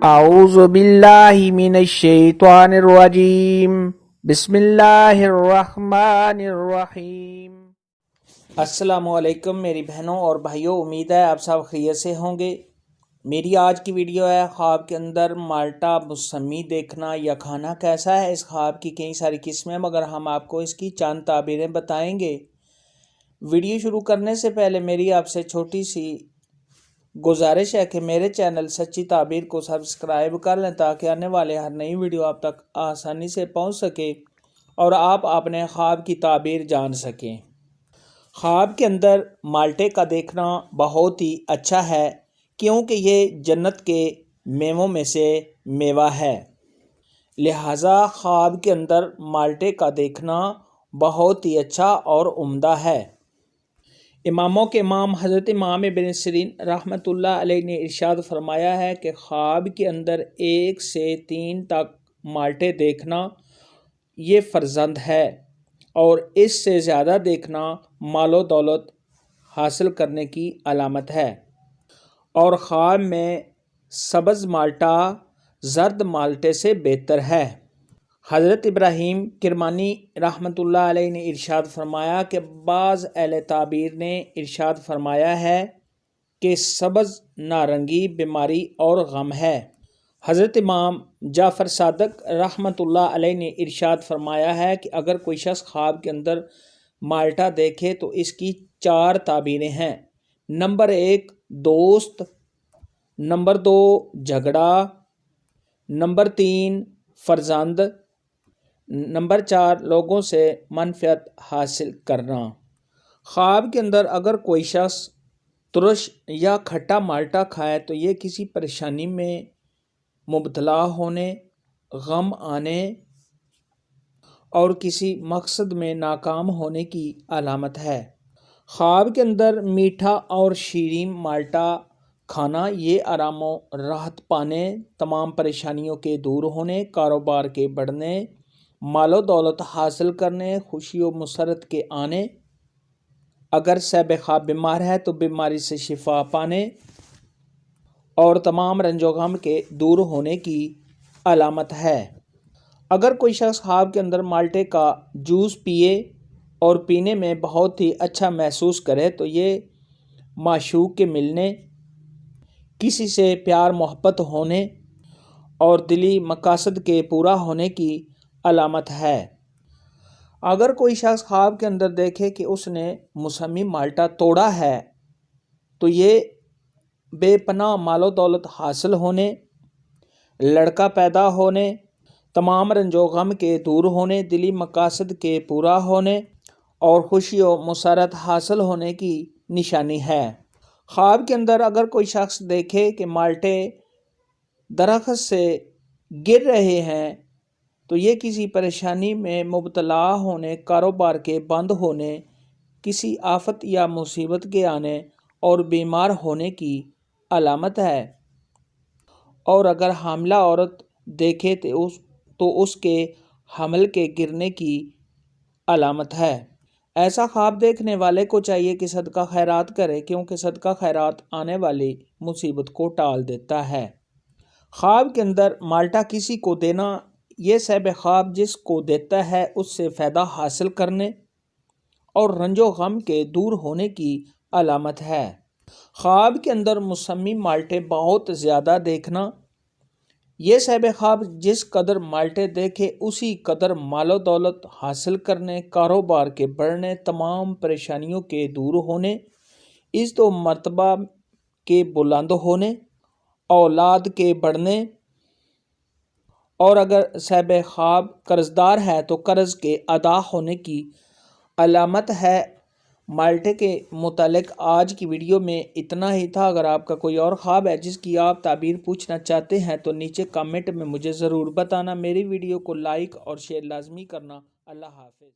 اعوذ باللہ من الشیطان الرجیم بسم اللہ الرحمن الرحیم۔ السلام علیکم میری بہنوں اور بھائیوں، امید ہے آپ سب خیریت سے ہوں گے۔ میری آج کی ویڈیو ہے خواب کے اندر مالٹا موسمی دیکھنا یا کھانا کیسا ہے۔ اس خواب کی کئی ساری قسمیں، مگر ہم آپ کو اس کی چند تعبیریں بتائیں گے۔ ویڈیو شروع کرنے سے پہلے میری آپ سے چھوٹی سی گزارش ہے کہ میرے چینل سچی تعبیر کو سبسکرائب کر لیں تاکہ آنے والے ہر نئی ویڈیو آپ تک آسانی سے پہنچ سکے اور آپ اپنے خواب کی تعبیر جان سکیں۔ خواب کے اندر مالٹے کا دیکھنا بہت ہی اچھا ہے کیونکہ یہ جنت کے میووں میں سے میوہ ہے، لہٰذا خواب کے اندر مالٹے کا دیکھنا بہت ہی اچھا اور عمدہ ہے۔ اماموں کے امام حضرت امام ابن سیرین رحمۃ اللہ علیہ نے ارشاد فرمایا ہے کہ خواب کے اندر 1 سے 3 تک مالٹے دیکھنا یہ فرزند ہے، اور اس سے زیادہ دیکھنا مال و دولت حاصل کرنے کی علامت ہے، اور خواب میں سبز مالٹا زرد مالٹے سے بہتر ہے۔ حضرت ابراہیم کرمانی رحمۃ اللہ علیہ نے ارشاد فرمایا کہ بعض اہل تعبیر نے ارشاد فرمایا ہے کہ سبز نارنگی بیماری اور غم ہے۔ حضرت امام جعفر صادق رحمۃ اللہ علیہ نے ارشاد فرمایا ہے کہ اگر کوئی شخص خواب کے اندر مالٹا دیکھے تو اس کی 4 تعبیریں ہیں۔ نمبر 1 دوست، نمبر 2 جھگڑا، نمبر 3 فرزند، نمبر 4 لوگوں سے منفعت حاصل کرنا۔ خواب کے اندر اگر کوئی شخص ترش یا کھٹا مالٹا کھائے تو یہ کسی پریشانی میں مبتلا ہونے، غم آنے اور کسی مقصد میں ناکام ہونے کی علامت ہے۔ خواب کے اندر میٹھا اور شیریں مالٹا کھانا یہ آرام و راحت پانے، تمام پریشانیوں کے دور ہونے، کاروبار کے بڑھنے، مال و دولت حاصل کرنے، خوشی و مسرت کے آنے، اگر صاحب خواب بیمار ہے تو بیماری سے شفا پانے اور تمام رنج و غم کے دور ہونے کی علامت ہے۔ اگر کوئی شخص خواب کے اندر مالٹے کا جوس پیے اور پینے میں بہت ہی اچھا محسوس کرے تو یہ معشوق کے ملنے، کسی سے پیار محبت ہونے اور دلی مقاصد کے پورا ہونے کی علامت ہے۔ اگر کوئی شخص خواب کے اندر دیکھے کہ اس نے موسمی مالٹا توڑا ہے تو یہ بے پناہ مال و دولت حاصل ہونے، لڑکا پیدا ہونے، تمام رنج و غم کے دور ہونے، دلی مقاصد کے پورا ہونے اور خوشی و مسرت حاصل ہونے کی نشانی ہے۔ خواب کے اندر اگر کوئی شخص دیکھے کہ مالٹے درخت سے گر رہے ہیں تو یہ کسی پریشانی میں مبتلا ہونے، کاروبار کے بند ہونے، کسی آفت یا مصیبت کے آنے اور بیمار ہونے کی علامت ہے، اور اگر حاملہ عورت دیکھے تو اس کے حمل کے گرنے کی علامت ہے۔ ایسا خواب دیکھنے والے کو چاہیے کہ صدقہ خیرات کرے کیونکہ صدقہ خیرات آنے والی مصیبت کو ٹال دیتا ہے۔ خواب کے اندر مالٹا کسی کو دینا یہ صاحب خواب جس کو دیتا ہے اس سے فائدہ حاصل کرنے اور رنج و غم کے دور ہونے کی علامت ہے۔ خواب کے اندر موسمی مالٹے بہت زیادہ دیکھنا یہ صاحب خواب جس قدر مالٹے دیکھے اسی قدر مال و دولت حاصل کرنے، کاروبار کے بڑھنے، تمام پریشانیوں کے دور ہونے، عزت و مرتبہ کے بلند ہونے، اولاد کے بڑھنے، اور اگر صاحب خواب قرض دار ہے تو قرض کے ادا ہونے کی علامت ہے۔ مالٹے کے متعلق آج کی ویڈیو میں اتنا ہی تھا۔ اگر آپ کا کوئی اور خواب ہے جس کی آپ تعبیر پوچھنا چاہتے ہیں تو نیچے کمنٹ میں مجھے ضرور بتانا۔ میری ویڈیو کو لائک اور شیئر لازمی کرنا۔ اللہ حافظ۔